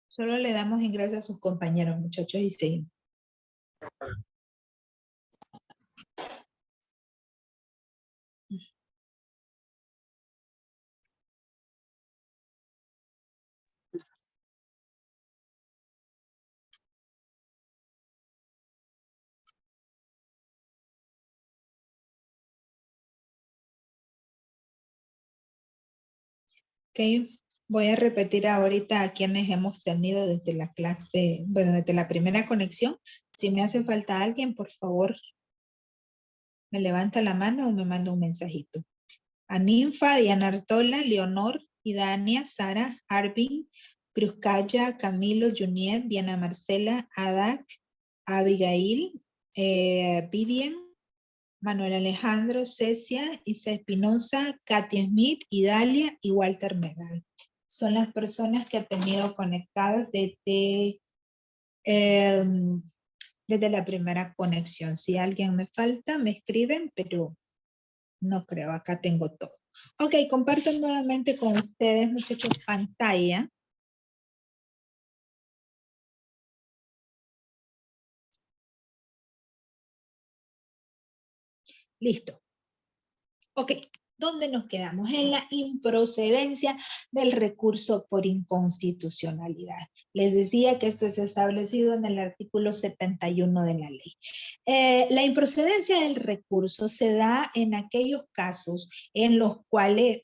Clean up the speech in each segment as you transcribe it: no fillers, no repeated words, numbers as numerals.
Solo le damos ingreso a sus compañeros, muchachos, y seguimos. Ok, voy a repetir ahorita a quienes hemos tenido desde la clase, bueno, desde la primera conexión. Si me hace falta alguien, por favor, me levanta la mano o me manda un mensajito. A Ninfa, Diana Artola, Leonor, Idania, Sara, Arvin, Cruzcaya, Camilo, Juniet, Diana Marcela, Adak, Abigail, Vivian, Manuel Alejandro, Cecia, Isa Espinosa, Katia Smith, Idalia y Walter Medal. Son las personas que han tenido conectadas desde la primera conexión. Si alguien me falta, me escriben, pero no creo, acá tengo todo. Ok, comparto nuevamente con ustedes, muchachos, pantalla. Listo. Ok, ¿dónde nos quedamos? En la improcedencia del recurso por inconstitucionalidad. Les decía que esto es establecido en el artículo 71 de la ley. La improcedencia del recurso se da en aquellos casos en los cuales,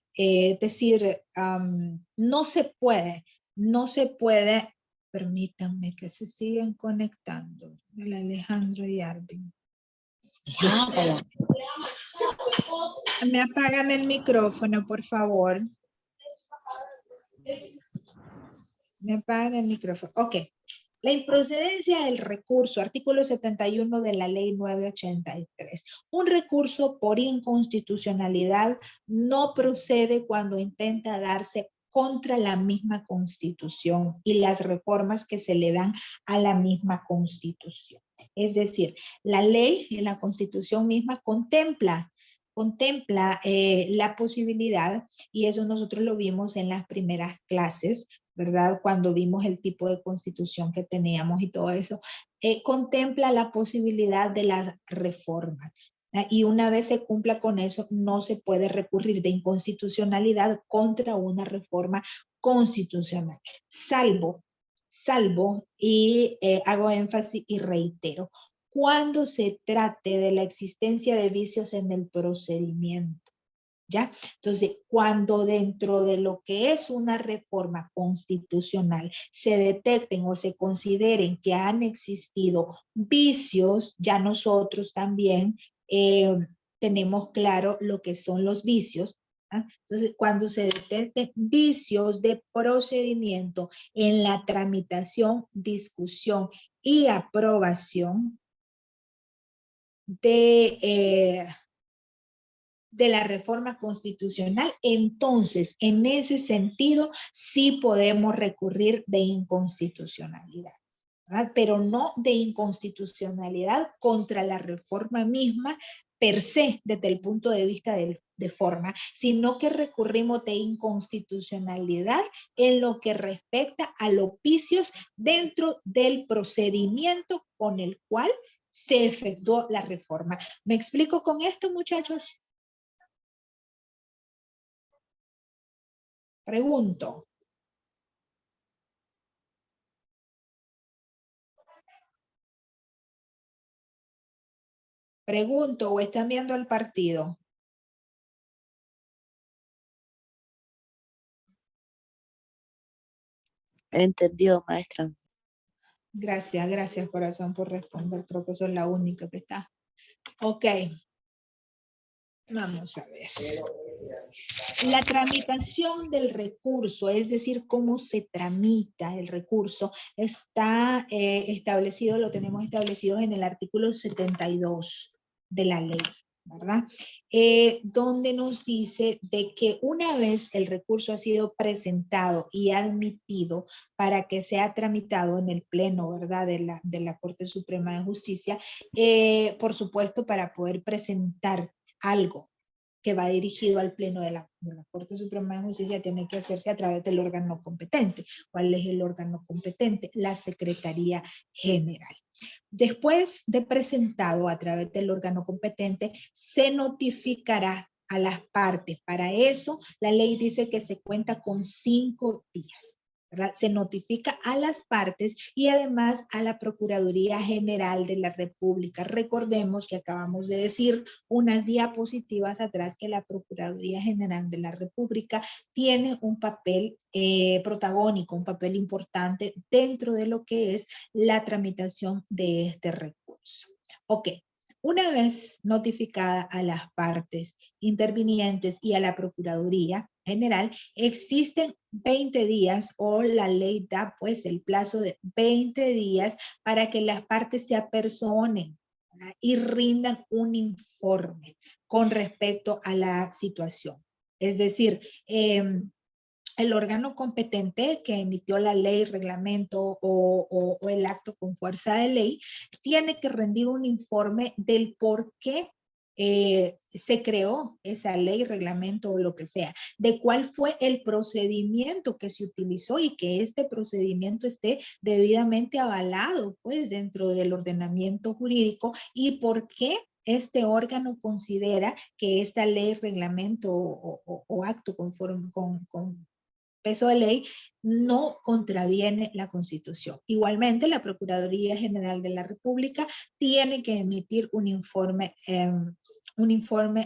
no se puede, permítanme que se sigan conectando, el Alejandro y Arvin. Me apagan el micrófono, por favor. Me apagan el micrófono. Ok. La improcedencia del recurso, artículo 71 de la ley 983. Un recurso por inconstitucionalidad no procede cuando intenta darse contra la misma Constitución y las reformas que se le dan a la misma Constitución. Es decir, la ley y la Constitución misma contempla la posibilidad, y eso nosotros lo vimos en las primeras clases, ¿verdad? Cuando vimos el tipo de constitución que teníamos y todo eso, contempla la posibilidad de las reformas. Y una vez se cumpla con eso, no se puede recurrir de inconstitucionalidad contra una reforma constitucional, salvo, y hago énfasis y reitero, cuando se trate de la existencia de vicios en el procedimiento. ¿Ya? Entonces, cuando dentro de lo que es una reforma constitucional se detecten o se consideren que han existido vicios, ya nosotros también tenemos claro lo que son los vicios. ¿Ah? Entonces, cuando se detecten vicios de procedimiento en la tramitación, discusión y aprobación de la reforma constitucional, entonces, en ese sentido, sí podemos recurrir de inconstitucionalidad, ¿verdad? Pero no de inconstitucionalidad contra la reforma misma per se, desde el punto de vista de forma, sino que recurrimos de inconstitucionalidad en lo que respecta a los vicios dentro del procedimiento con el cual se efectuó la reforma. ¿Me explico con esto, muchachos? Pregunto. Pregunto, ¿o están viendo el partido? Entendido, maestra. Gracias, gracias, corazón, por responder. Creo que soy la única que está. Ok. Vamos a ver. La tramitación del recurso, es decir, cómo se tramita el recurso, está establecido, lo tenemos establecido en el artículo 72 de la ley. ¿verdad? Donde nos dice de que una vez el recurso ha sido presentado y admitido para que sea tramitado en el pleno, ¿verdad? De la Corte Suprema de Justicia, por supuesto, para poder presentar algo que va dirigido al pleno de la Corte Suprema de Justicia, tiene que hacerse a través del órgano competente. ¿Cuál es el órgano competente? La Secretaría General. Después de presentado a través del órgano competente, se notificará a las partes. Para eso, la ley dice que se cuenta con 5 días. ¿Verdad? Se notifica a las partes y además a la Procuraduría General de la República. Recordemos que acabamos de decir unas diapositivas atrás que la Procuraduría General de la República tiene un papel protagónico, un papel importante dentro de lo que es la tramitación de este recurso. Ok. Una vez notificada a las partes intervinientes y a la Procuraduría General, existen 20 días o la ley da pues el plazo de 20 días para que las partes se apersonen, ¿verdad? Y rindan un informe con respecto a la situación. Es decir, el órgano competente que emitió la ley, reglamento o el acto con fuerza de ley, tiene que rendir un informe del por qué se creó esa ley, reglamento o lo que sea, de cuál fue el procedimiento que se utilizó y que este procedimiento esté debidamente avalado pues dentro del ordenamiento jurídico y por qué este órgano considera que esta ley, reglamento o acto conforme con peso de ley no contraviene la Constitución. Igualmente, la Procuraduría General de la República tiene que emitir un informe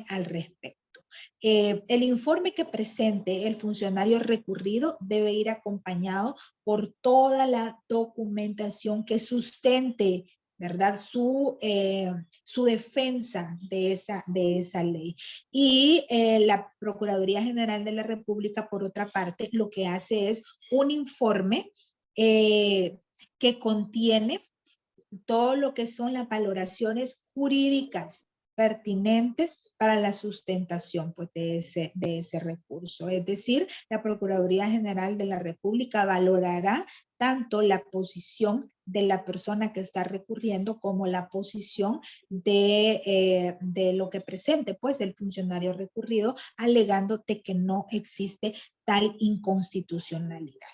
al respecto. El informe que presente el funcionario recurrido debe ir acompañado por toda la documentación que sustente, ¿verdad? Su defensa de esa ley. Y la Procuraduría General de la República, por otra parte, lo que hace es un informe que contiene todo lo que son las valoraciones jurídicas pertinentes para la sustentación pues, de ese recurso. Es decir, la Procuraduría General de la República valorará tanto la posición de la persona que está recurriendo como la posición de lo que presente pues el funcionario recurrido, alegando de que no existe tal inconstitucionalidad,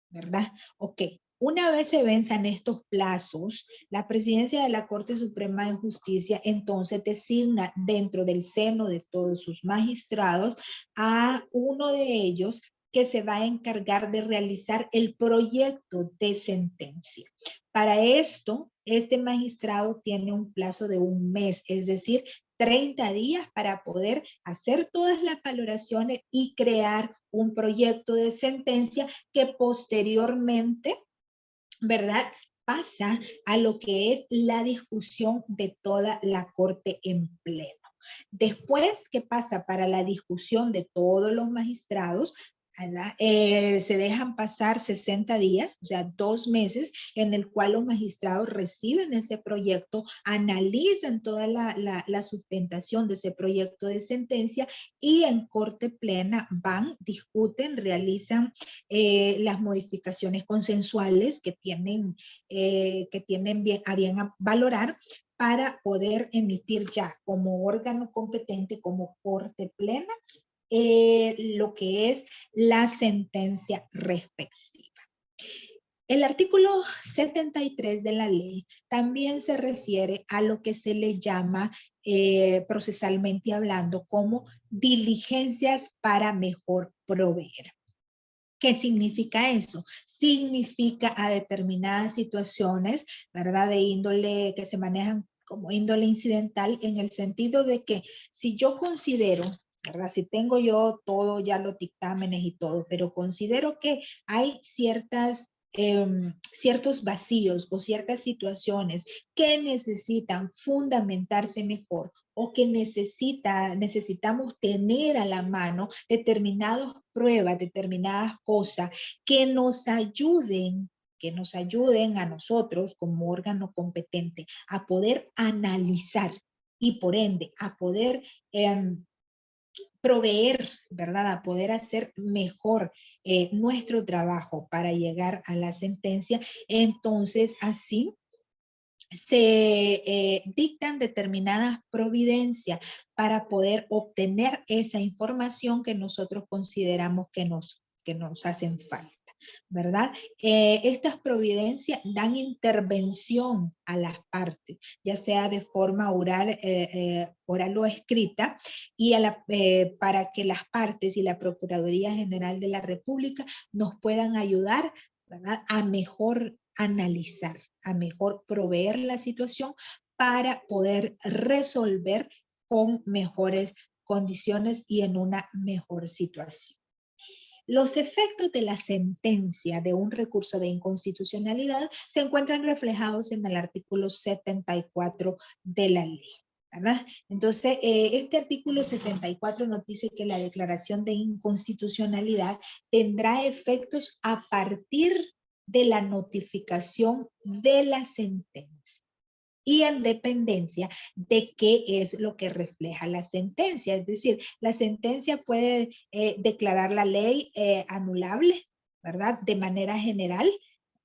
¿verdad? Ok. Una vez se venzan estos plazos, la presidencia de la Corte Suprema de Justicia entonces designa dentro del seno de todos sus magistrados a uno de ellos que se va a encargar de realizar el proyecto de sentencia. Para esto, este magistrado tiene un plazo de 1 mes, es decir, 30 días para poder hacer todas las valoraciones y crear un proyecto de sentencia que posteriormente, ¿verdad? Pasa a lo que es la discusión de toda la Corte en pleno. Después que pasa para la discusión de todos los magistrados, se dejan pasar 60 días, o sea, 2 meses, en el cual los magistrados reciben ese proyecto, analizan toda la sustentación de ese proyecto de sentencia y en corte plena van, discuten, realizan las modificaciones consensuales que tienen bien, a bien a valorar para poder emitir ya como órgano competente, como corte plena, lo que es la sentencia respectiva. El artículo 73 de la ley también se refiere a lo que se le llama procesalmente hablando como diligencias para mejor proveer. ¿Qué significa eso? Significa a determinadas situaciones, ¿verdad? De índole que se manejan como índole incidental en el sentido de que si yo considero, ¿verdad? Si tengo yo todo, ya los dictámenes y todo, pero considero que hay ciertos vacíos o ciertas situaciones que necesitan fundamentarse mejor o que necesitamos tener a la mano determinadas pruebas, determinadas cosas que nos ayuden a nosotros como órgano competente a poder analizar y por ende a poder proveer, ¿verdad? A poder hacer mejor nuestro trabajo para llegar a la sentencia, entonces así se dictan determinadas providencias para poder obtener esa información que nosotros consideramos que nos hacen falta, ¿verdad? Estas providencias dan intervención a las partes, ya sea de forma oral, oral o escrita, y para que las partes y la Procuraduría General de la República nos puedan ayudar, ¿verdad?, a mejor analizar, a mejor proveer la situación para poder resolver con mejores condiciones y en una mejor situación. Los efectos de la sentencia de un recurso de inconstitucionalidad se encuentran reflejados en el artículo 74 de la ley, ¿verdad? Entonces, este artículo 74 nos dice que la declaración de inconstitucionalidad tendrá efectos a partir de la notificación de la sentencia y en dependencia de qué es lo que refleja la sentencia. Es decir, la sentencia puede declarar la ley anulable, ¿verdad? De manera general.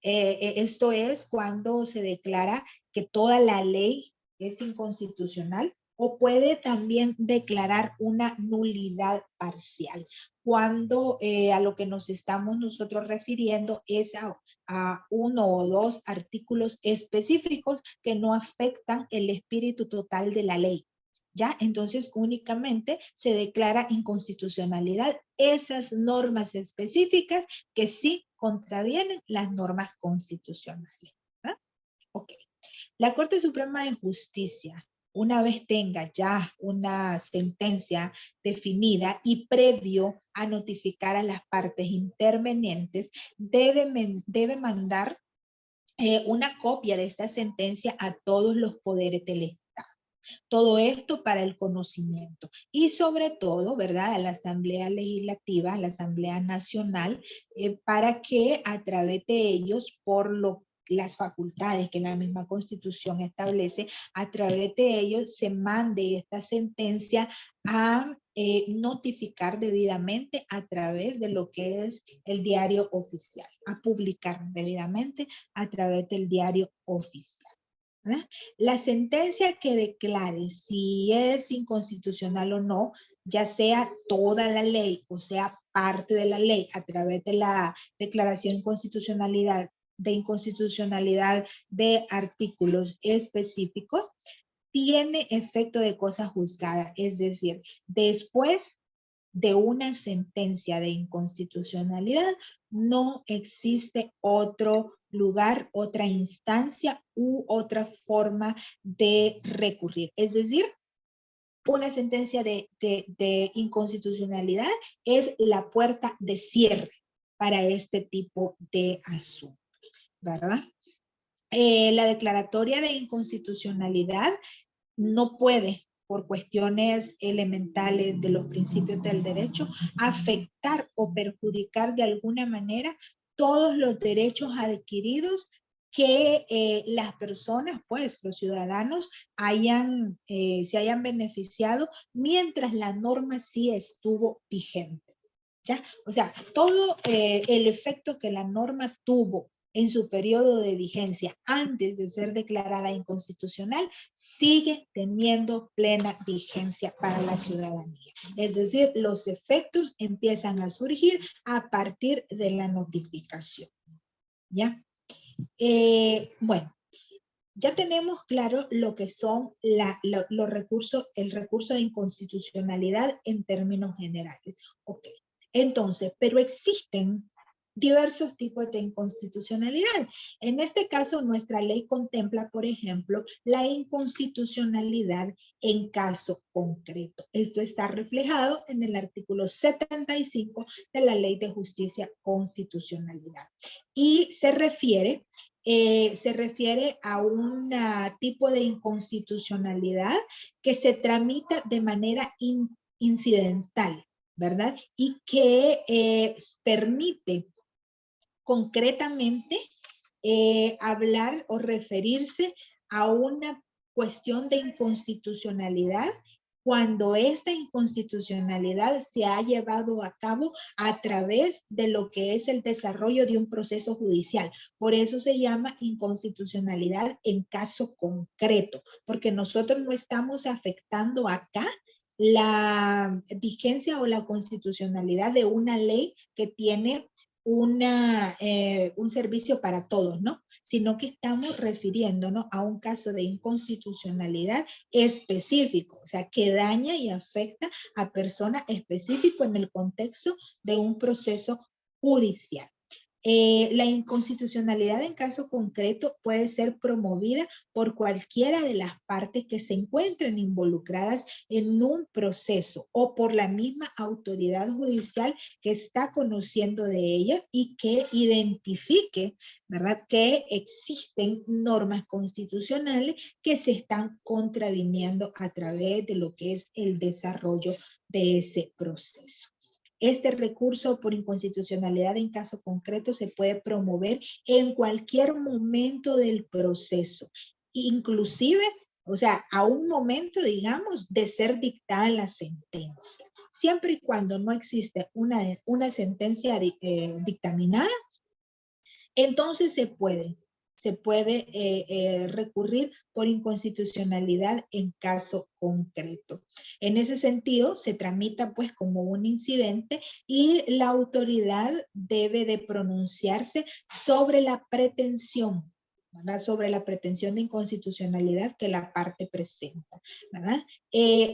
Esto es cuando se declara que toda la ley es inconstitucional, o puede también declarar una nulidad parcial, cuando a lo que nos estamos nosotros refiriendo es a uno o dos artículos específicos que no afectan el espíritu total de la ley. ¿Ya? Entonces, únicamente se declara inconstitucionalidad esas normas específicas que sí contravienen las normas constitucionales. ¿Ah? Ok. La Corte Suprema de Justicia, una vez tenga ya una sentencia definida y previo a notificar a las partes intervenientes, debe mandar una copia de esta sentencia a todos los poderes del Estado. Todo esto para el conocimiento y sobre todo, ¿verdad?, a la Asamblea Legislativa, a la Asamblea Nacional, para que a través de ellos, las facultades que la misma Constitución establece, a través de ellos se mande esta sentencia a notificar debidamente a través de lo que es el diario oficial, a publicar debidamente a través del diario oficial. ¿verdad? La sentencia que declare si es inconstitucional o no, ya sea toda la ley o sea parte de la ley a través de la declaración de inconstitucionalidad de artículos específicos, tiene efecto de cosa juzgada, es decir, después de una sentencia de inconstitucionalidad, no existe otro lugar, otra instancia u otra forma de recurrir. Es decir, una sentencia de inconstitucionalidad es la puerta de cierre para este tipo de asuntos, ¿verdad? La declaratoria de inconstitucionalidad no puede, por cuestiones elementales de los principios del derecho, afectar o perjudicar de alguna manera todos los derechos adquiridos que las personas, pues los ciudadanos, se hayan beneficiado mientras la norma sí estuvo vigente. ¿Ya? O sea, todo el efecto que la norma tuvo en su periodo de vigencia antes de ser declarada inconstitucional, sigue teniendo plena vigencia para la ciudadanía. Es decir, los efectos empiezan a surgir a partir de la notificación. ¿Ya? Bueno, ya tenemos claro lo que son los recursos, el recurso de inconstitucionalidad en términos generales. Ok. Entonces, pero existen diversos tipos de inconstitucionalidad. En este caso, nuestra ley contempla, por ejemplo, la inconstitucionalidad en caso concreto. Esto está reflejado en el artículo 75 de la Ley de Justicia Constitucionalidad. Y se refiere a un tipo de inconstitucionalidad que se tramita de manera incidental, ¿verdad? Y que permite concretamente hablar o referirse a una cuestión de inconstitucionalidad cuando esta inconstitucionalidad se ha llevado a cabo a través de lo que es el desarrollo de un proceso judicial. Por eso se llama inconstitucionalidad en caso concreto, porque nosotros no estamos afectando acá la vigencia o la constitucionalidad de una ley que tiene un servicio para todos, ¿no? Sino que estamos refiriéndonos a un caso de inconstitucionalidad específico, o sea, que daña y afecta a personas específicas en el contexto de un proceso judicial. La inconstitucionalidad en caso concreto puede ser promovida por cualquiera de las partes que se encuentren involucradas en un proceso o por la misma autoridad judicial que está conociendo de ella y que identifique, ¿verdad?, que existen normas constitucionales que se están contraviniendo a través de lo que es el desarrollo de ese proceso. Este recurso por inconstitucionalidad en caso concreto se puede promover en cualquier momento del proceso, inclusive, o sea, a un momento, digamos, de ser dictada la sentencia. Siempre y cuando no existe una sentencia dictaminada, entonces se puede recurrir por inconstitucionalidad en caso concreto. En ese sentido, se tramita pues como un incidente y la autoridad debe de pronunciarse sobre la pretensión, ¿verdad?, sobre la pretensión de inconstitucionalidad que la parte presenta, ¿verdad?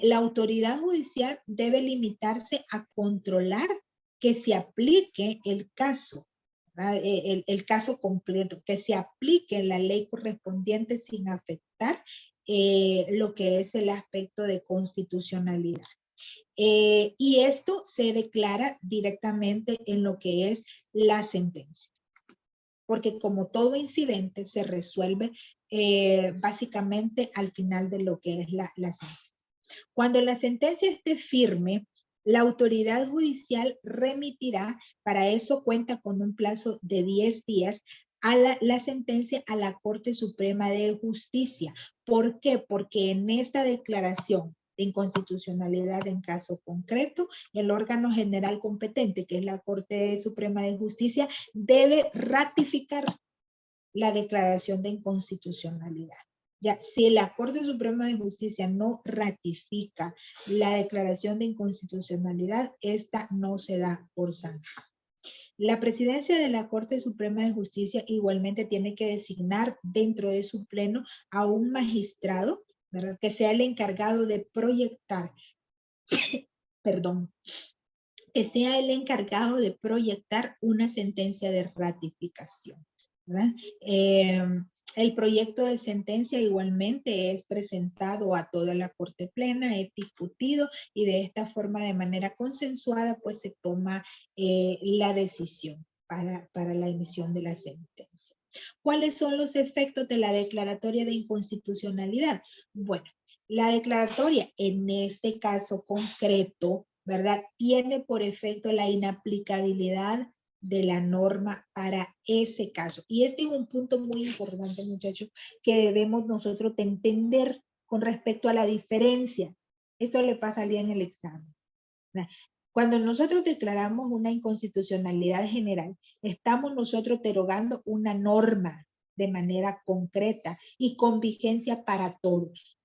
La autoridad judicial debe limitarse a controlar que se aplique el caso, el caso completo, que se aplique la ley correspondiente sin afectar lo que es el aspecto de constitucionalidad. Y esto se declara directamente en lo que es la sentencia. Porque como todo incidente se resuelve básicamente al final de lo que es la sentencia. Cuando la sentencia esté firme, la autoridad judicial remitirá, para eso cuenta con un plazo de 10 días, a la sentencia a la Corte Suprema de Justicia. ¿Por qué? Porque en esta declaración de inconstitucionalidad en caso concreto, el órgano general competente, que es la Corte Suprema de Justicia, debe ratificar la declaración de inconstitucionalidad. Ya, si la Corte Suprema de Justicia no ratifica la declaración de inconstitucionalidad, esta no se da por zanjada. La presidencia de la Corte Suprema de Justicia igualmente tiene que designar dentro de su pleno a un magistrado, ¿verdad?, que sea el encargado de proyectar, perdón, que sea el encargado de proyectar una sentencia de ratificación, ¿verdad? El proyecto de sentencia igualmente es presentado a toda la Corte Plena, es discutido y de esta forma, de manera consensuada, pues se toma la decisión para la emisión de la sentencia. ¿Cuáles son los efectos de la declaratoria de inconstitucionalidad? Bueno, la declaratoria en este caso concreto, ¿verdad?, tiene por efecto la inaplicabilidad de la norma para ese caso. Y este es un punto muy importante, muchachos, que debemos nosotros entender con respecto a la diferencia. Esto le pasaría en el examen. Cuando nosotros declaramos una inconstitucionalidad general, estamos nosotros derogando una norma de manera concreta y con vigencia para todos.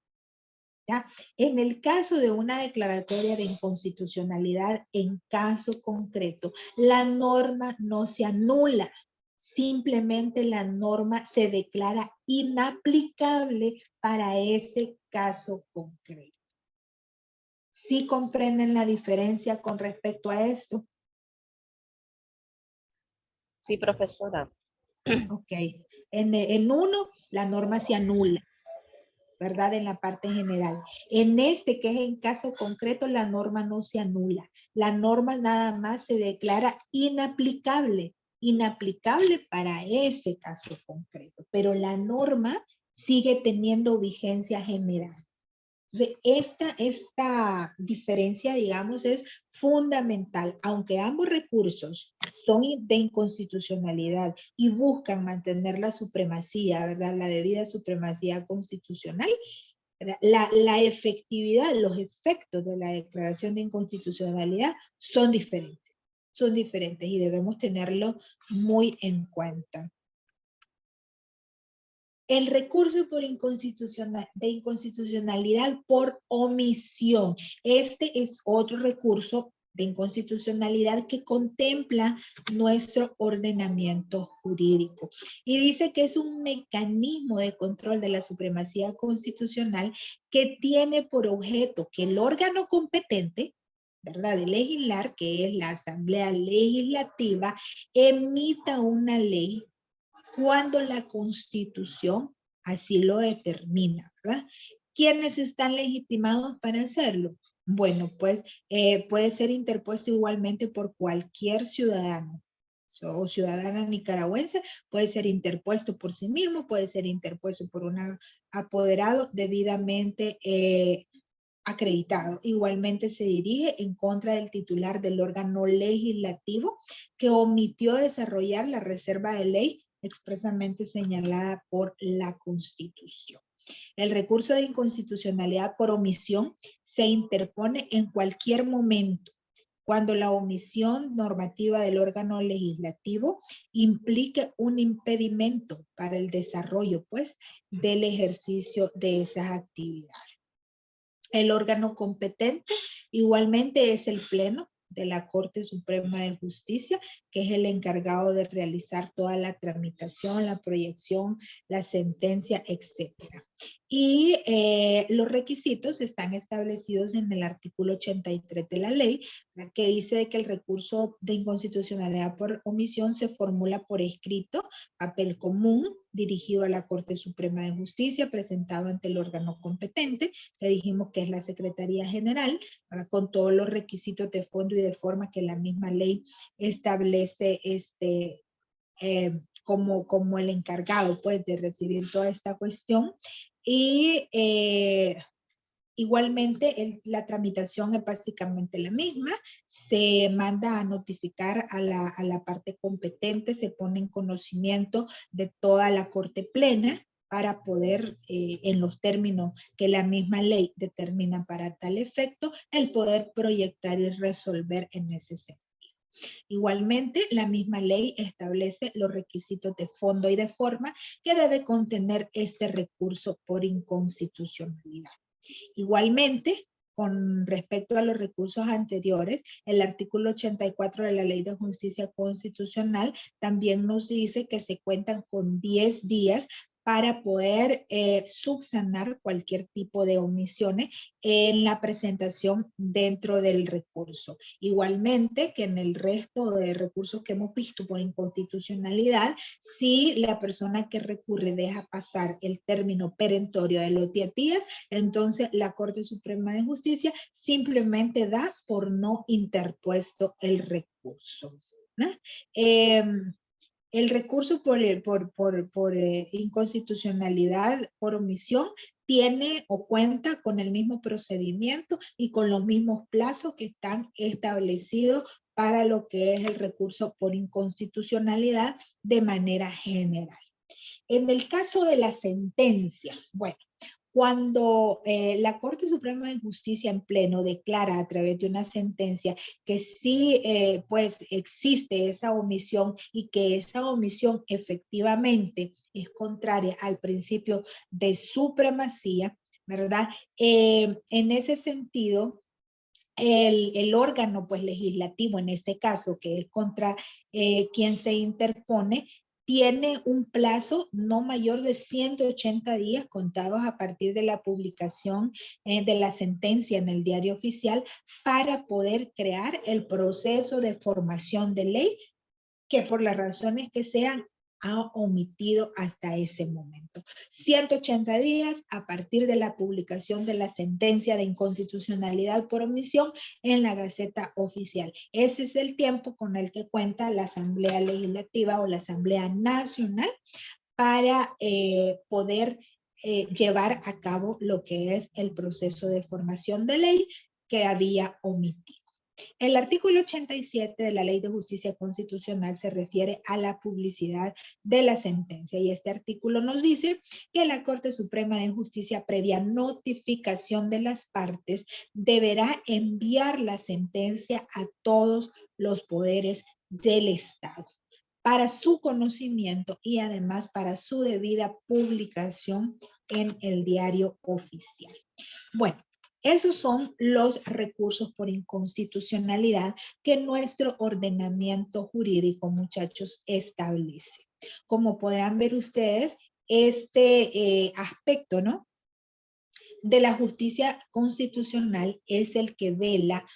¿Ya? En el caso de una declaratoria de inconstitucionalidad en caso concreto, la norma no se anula, simplemente la norma se declara inaplicable para ese caso concreto. ¿Sí comprenden la diferencia con respecto a esto? Sí, profesora. Ok. En uno, la norma se anula, ¿verdad? En la parte general. En este, que es en caso concreto, la norma no se anula. La norma nada más se declara inaplicable para ese caso concreto, pero la norma sigue teniendo vigencia general. Entonces, esta diferencia, digamos, es fundamental. Aunque ambos recursos son de inconstitucionalidad y buscan mantener la supremacía, ¿verdad?, la debida supremacía constitucional, La efectividad, los efectos de la declaración de inconstitucionalidad son diferentes y debemos tenerlo muy en cuenta. El recurso por de inconstitucionalidad por omisión. Este es otro recurso de inconstitucionalidad que contempla nuestro ordenamiento jurídico. Y dice que es un mecanismo de control de la supremacía constitucional que tiene por objeto que el órgano competente, ¿verdad?, de legislar, que es la Asamblea Legislativa, emita una ley cuando la Constitución así lo determina, ¿verdad? ¿Quiénes están legitimados para hacerlo? Bueno, pues puede ser interpuesto igualmente por cualquier ciudadano o ciudadana nicaragüense, puede ser interpuesto por sí mismo, puede ser interpuesto por un apoderado debidamente acreditado. Igualmente se dirige en contra del titular del órgano legislativo que omitió desarrollar la reserva de ley expresamente señalada por la Constitución. El recurso de inconstitucionalidad por omisión se interpone en cualquier momento cuando la omisión normativa del órgano legislativo implique un impedimento para el desarrollo, pues, del ejercicio de esas actividades. El órgano competente igualmente es el Pleno de la Corte Suprema de Justicia, que es el encargado de realizar toda la tramitación, la proyección, la sentencia, etcétera. Y los requisitos están establecidos en el artículo 83 de la ley, que dice que el recurso de inconstitucionalidad por omisión se formula por escrito, papel común, dirigido a la Corte Suprema de Justicia, presentado ante el órgano competente, que dijimos que es la Secretaría General, con todos los requisitos de fondo y de forma que la misma ley establece como el encargado, pues, de recibir toda esta cuestión. Y igualmente la tramitación es básicamente la misma, se manda a notificar a la parte competente, se pone en conocimiento de toda la Corte Plena para poder, en los términos que la misma ley determina para tal efecto, el poder proyectar y resolver en ese sentido. Igualmente, la misma ley establece los requisitos de fondo y de forma que debe contener este recurso por inconstitucionalidad. Igualmente, con respecto a los recursos anteriores, el artículo 84 de la Ley de Justicia Constitucional también nos dice que se cuentan con 10 días para poder subsanar cualquier tipo de omisiones en la presentación dentro del recurso. Igualmente que en el resto de recursos que hemos visto por inconstitucionalidad, si la persona que recurre deja pasar el término perentorio de los 10 días, entonces la Corte Suprema de Justicia simplemente da por no interpuesto el recurso, ¿no? El recurso por inconstitucionalidad por omisión tiene o cuenta con el mismo procedimiento y con los mismos plazos que están establecidos para lo que es el recurso por inconstitucionalidad de manera general. En el caso de la sentencia, bueno, cuando la Corte Suprema de Justicia en pleno declara a través de una sentencia que sí, pues existe esa omisión y que esa omisión efectivamente es contraria al principio de supremacía, ¿verdad? En ese sentido, el órgano pues legislativo, en este caso, que es contra quien se interpone, tiene un plazo no mayor de 180 días contados a partir de la publicación de la sentencia en el diario oficial para poder crear el proceso de formación de ley que por las razones que sean ha omitido hasta ese momento. 180 días a partir de la publicación de la sentencia de inconstitucionalidad por omisión en la Gaceta Oficial. Ese es el tiempo con el que cuenta la Asamblea Legislativa o la Asamblea Nacional para poder llevar a cabo lo que es el proceso de formación de ley que había omitido. El artículo 87 de la Ley de Justicia Constitucional se refiere a la publicidad de la sentencia y este artículo nos dice que la Corte Suprema de Justicia, previa notificación de las partes, deberá enviar la sentencia a todos los poderes del Estado para su conocimiento y además para su debida publicación en el diario oficial. Bueno, esos son los recursos por inconstitucionalidad que nuestro ordenamiento jurídico, muchachos, establece. Como podrán ver ustedes, este aspecto, ¿no?, de la justicia constitucional es el que vela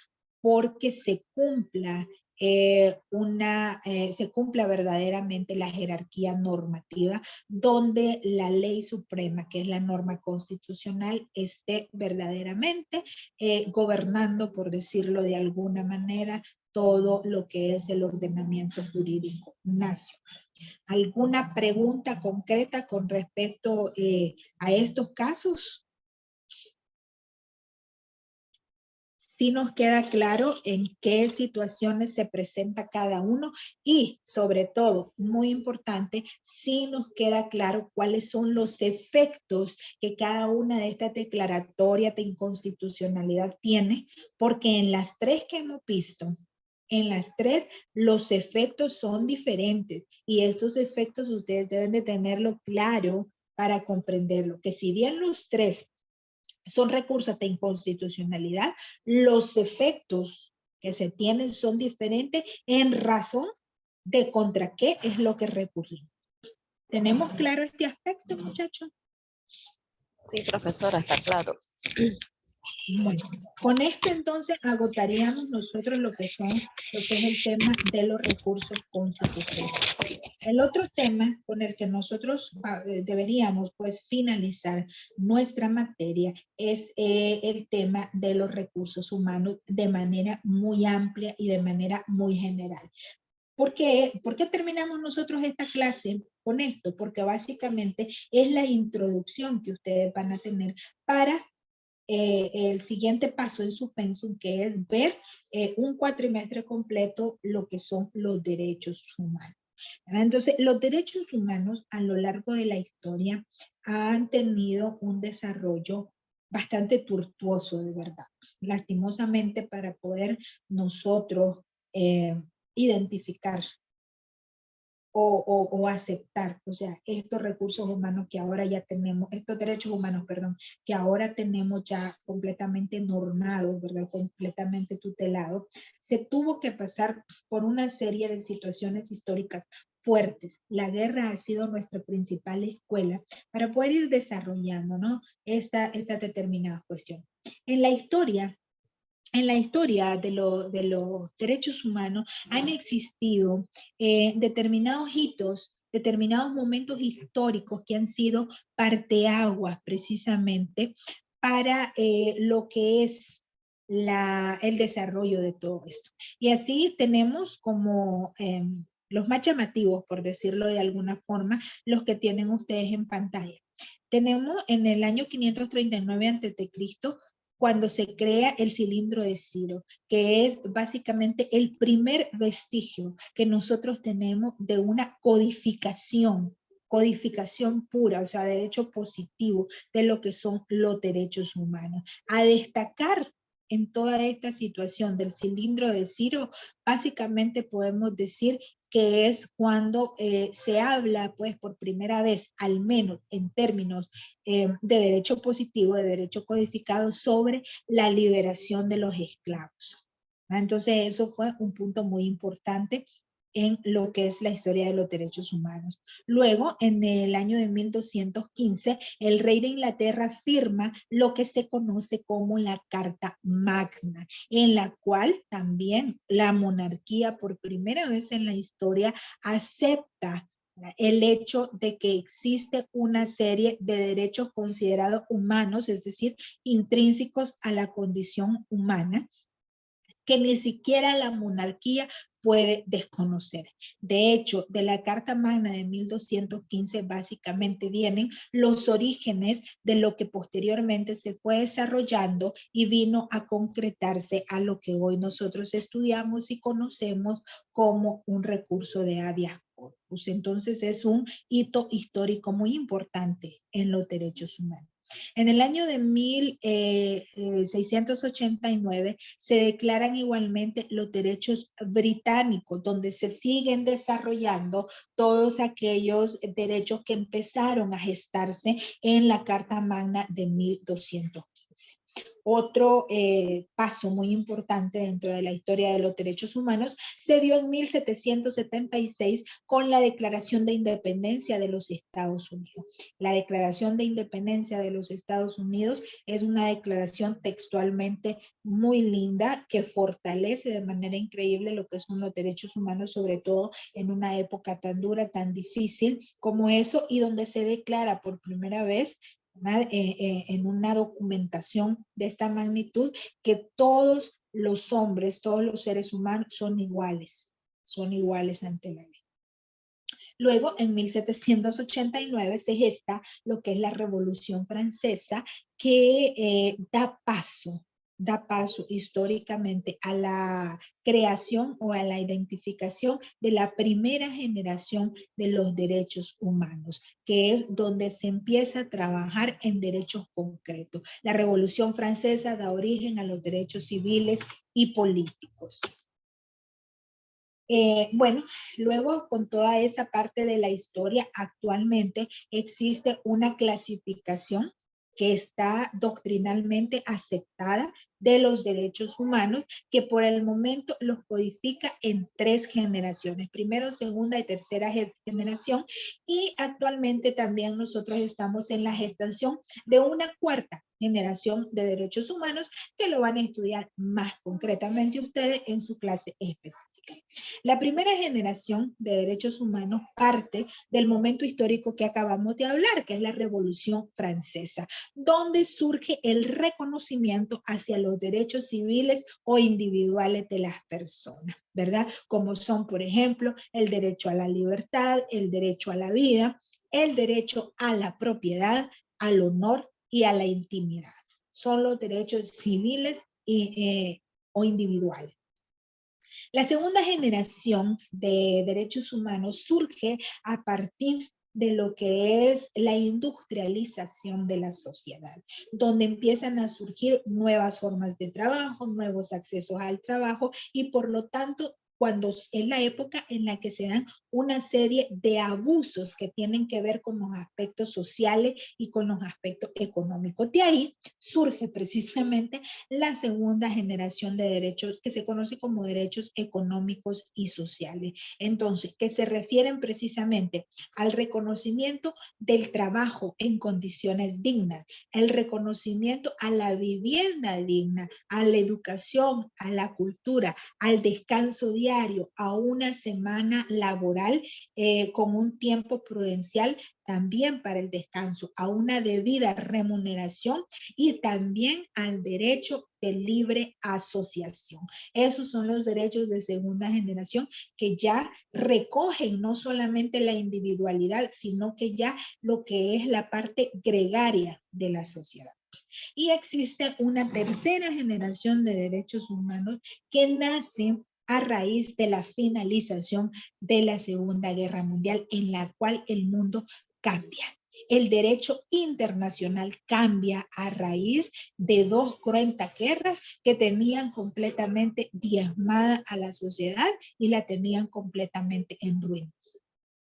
porque se cumpla se cumpla verdaderamente la jerarquía normativa, donde la ley suprema, que es la norma constitucional, esté verdaderamente gobernando, por decirlo de alguna manera, todo lo que es el ordenamiento jurídico nacional. ¿Alguna pregunta concreta con respecto a estos casos? Sí nos queda claro en qué situaciones se presenta cada uno y, sobre todo, muy importante, sí nos queda claro cuáles son los efectos que cada una de estas declaratorias de inconstitucionalidad tiene, porque en las tres que hemos visto, en las tres, los efectos son diferentes y estos efectos ustedes deben de tenerlo claro para comprenderlo, que si bien los tres son recursos de inconstitucionalidad, los efectos que se tienen son diferentes en razón de contra qué es lo que recurrimos. ¿Tenemos claro este aspecto, muchachos? Sí, profesora, está claro. Bueno, con esto entonces agotaríamos nosotros lo que es el tema de los recursos constitucionales. El otro tema con el que nosotros deberíamos pues finalizar nuestra materia es el tema de los recursos humanos de manera muy amplia y de manera muy general. ¿Por qué terminamos nosotros esta clase con esto? Porque básicamente es la introducción que ustedes van a tener para el siguiente paso en su pensum, que es ver un cuatrimestre completo lo que son los derechos humanos. Entonces, los derechos humanos a lo largo de la historia han tenido un desarrollo bastante tortuoso, de verdad. Lastimosamente, para poder nosotros identificar o aceptar, o sea, estos recursos humanos que ahora ya tenemos, estos derechos humanos, perdón, que ahora tenemos ya completamente normados, ¿verdad? Completamente tutelados, se tuvo que pasar por una serie de situaciones históricas fuertes. La guerra ha sido nuestra principal escuela para poder ir desarrollando, ¿no?, esta determinada cuestión. En la historia de los derechos humanos han existido determinados hitos, determinados momentos históricos que han sido parteaguas precisamente para lo que es el desarrollo de todo esto. Y así tenemos como los más llamativos, por decirlo de alguna forma, los que tienen ustedes en pantalla. Tenemos en el año 539 a.C., cuando se crea el cilindro de Ciro, que es básicamente el primer vestigio que nosotros tenemos de una codificación pura, o sea, derecho positivo de lo que son los derechos humanos. A destacar en toda esta situación del cilindro de Ciro, básicamente podemos decir que es cuando se habla, pues, por primera vez, al menos en términos de derecho positivo, de derecho codificado, sobre la liberación de los esclavos. Entonces, eso fue un punto muy importante en lo que es la historia de los derechos humanos. Luego, en el año de 1215, el rey de Inglaterra firma lo que se conoce como la Carta Magna, en la cual también la monarquía, por primera vez en la historia, acepta el hecho de que existe una serie de derechos considerados humanos, es decir, intrínsecos a la condición humana, que ni siquiera la monarquía puede desconocer. De hecho, de la Carta Magna de 1215 básicamente vienen los orígenes de lo que posteriormente se fue desarrollando y vino a concretarse a lo que hoy nosotros estudiamos y conocemos como un recurso de habeas corpus. Entonces es un hito histórico muy importante en los derechos humanos. En el año de 1689 se declaran igualmente los derechos británicos, donde se siguen desarrollando todos aquellos derechos que empezaron a gestarse en la Carta Magna de 1215. Otro paso muy importante dentro de la historia de los derechos humanos se dio en 1776 con la Declaración de Independencia de los Estados Unidos. La Declaración de Independencia de los Estados Unidos es una declaración textualmente muy linda que fortalece de manera increíble lo que son los derechos humanos, sobre todo en una época tan dura, tan difícil como eso, y donde se declara por primera vez en una documentación de esta magnitud que todos los hombres, todos los seres humanos son iguales ante la ley. Luego, en 1789 se gesta lo que es la Revolución Francesa, que da paso históricamente a la creación o a la identificación de la primera generación de los derechos humanos, que es donde se empieza a trabajar en derechos concretos. La Revolución Francesa da origen a los derechos civiles y políticos. Bueno, luego con toda esa parte de la historia, actualmente existe una clasificación que está doctrinalmente aceptada de los derechos humanos, que por el momento los codifica en 3 generaciones, primero, segunda y tercera generación, y actualmente también nosotros estamos en la gestación de una 4ª generación de derechos humanos que lo van a estudiar más concretamente ustedes en su clase específica. La primera generación de derechos humanos parte del momento histórico que acabamos de hablar, que es la Revolución Francesa, donde surge el reconocimiento hacia los derechos civiles o individuales de las personas, ¿verdad? Como son, por ejemplo, el derecho a la libertad, el derecho a la vida, el derecho a la propiedad, al honor y a la intimidad. Son los derechos civiles o individuales. La segunda generación de derechos humanos surge a partir de lo que es la industrialización de la sociedad, donde empiezan a surgir nuevas formas de trabajo, nuevos accesos al trabajo y por lo tanto cuando es la época en la que se dan una serie de abusos que tienen que ver con los aspectos sociales y con los aspectos económicos. De ahí surge precisamente la segunda generación de derechos que se conoce como derechos económicos y sociales. Entonces, que se refieren precisamente al reconocimiento del trabajo en condiciones dignas, el reconocimiento a la vivienda digna, a la educación, a la cultura, al descanso diario, a una semana laboral con un tiempo prudencial también para el descanso, a una debida remuneración y también al derecho de libre asociación. Esos son los derechos de segunda generación que ya recogen no solamente la individualidad, sino que ya lo que es la parte gregaria de la sociedad. Y existe una tercera generación de derechos humanos que nace a raíz de la finalización de la Segunda Guerra Mundial, en la cual el mundo cambia. El derecho internacional cambia a raíz de 2 cruentas guerras que tenían completamente diezmada a la sociedad y la tenían completamente en ruinas.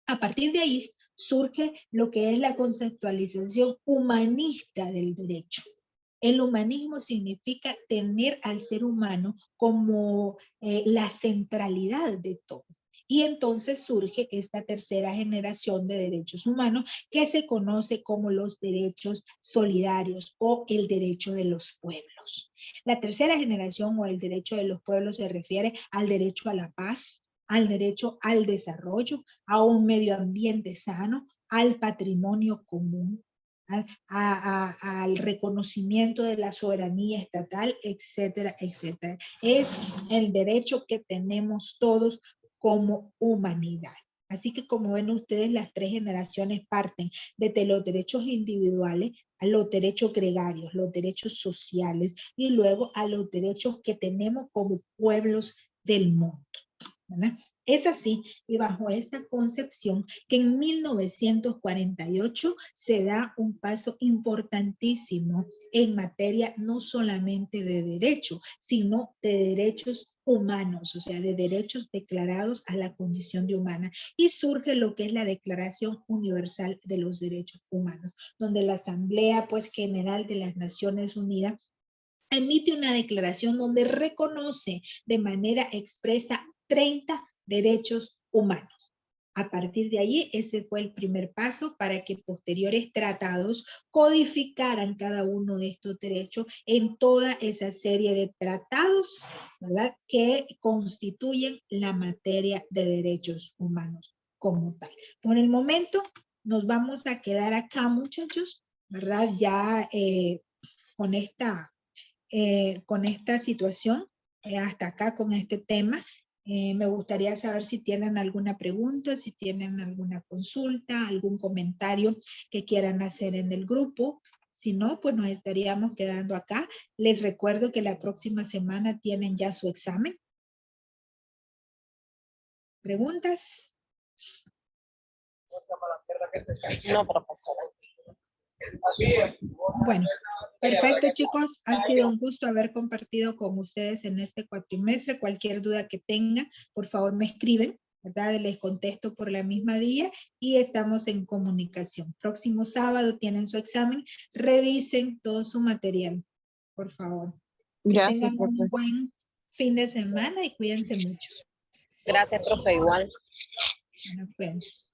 A partir de ahí surge lo que es la conceptualización humanista del derecho. El humanismo significa tener al ser humano como la centralidad de todo. Y entonces surge esta tercera generación de derechos humanos que se conoce como los derechos solidarios o el derecho de los pueblos. La tercera generación o el derecho de los pueblos se refiere al derecho a la paz, al derecho al desarrollo, a un medio ambiente sano, al patrimonio común, al reconocimiento de la soberanía estatal, etcétera, etcétera. Es el derecho que tenemos todos como humanidad. Así que como ven ustedes, las tres generaciones parten desde los derechos individuales a los derechos gregarios, los derechos sociales y luego a los derechos que tenemos como pueblos del mundo, ¿verdad? Es así y bajo esta concepción que en 1948 se da un paso importantísimo en materia no solamente de derecho, sino de derechos humanos, o sea, de derechos declarados a la condición de humana. Y surge lo que es la Declaración Universal de los Derechos Humanos, donde la Asamblea pues, General de las Naciones Unidas emite una declaración donde reconoce de manera expresa 30 derechos humanos. A partir de allí, ese fue el primer paso para que posteriores tratados codificaran cada uno de estos derechos en toda esa serie de tratados, ¿verdad?, que constituyen la materia de derechos humanos como tal. Por el momento, nos vamos a quedar acá, muchachos, ¿verdad? Ya con esta situación, hasta acá con este tema. Me gustaría saber si tienen alguna pregunta, si tienen alguna consulta, algún comentario que quieran hacer en el grupo. Si no, pues nos estaríamos quedando acá. Les recuerdo que la próxima semana tienen ya su examen. ¿Preguntas? No, profesora. Bueno, perfecto, chicos. Ha sido un gusto haber compartido con ustedes en este cuatrimestre. Cualquier duda que tengan, por favor me escriben, ¿verdad? Les contesto por la misma vía y estamos en comunicación. Próximo sábado tienen su examen. Revisen todo su material, por favor. Que Gracias, tengan un profe. buen fin de semana y cuídense mucho. Gracias, profe, igual. Bueno, cuídense.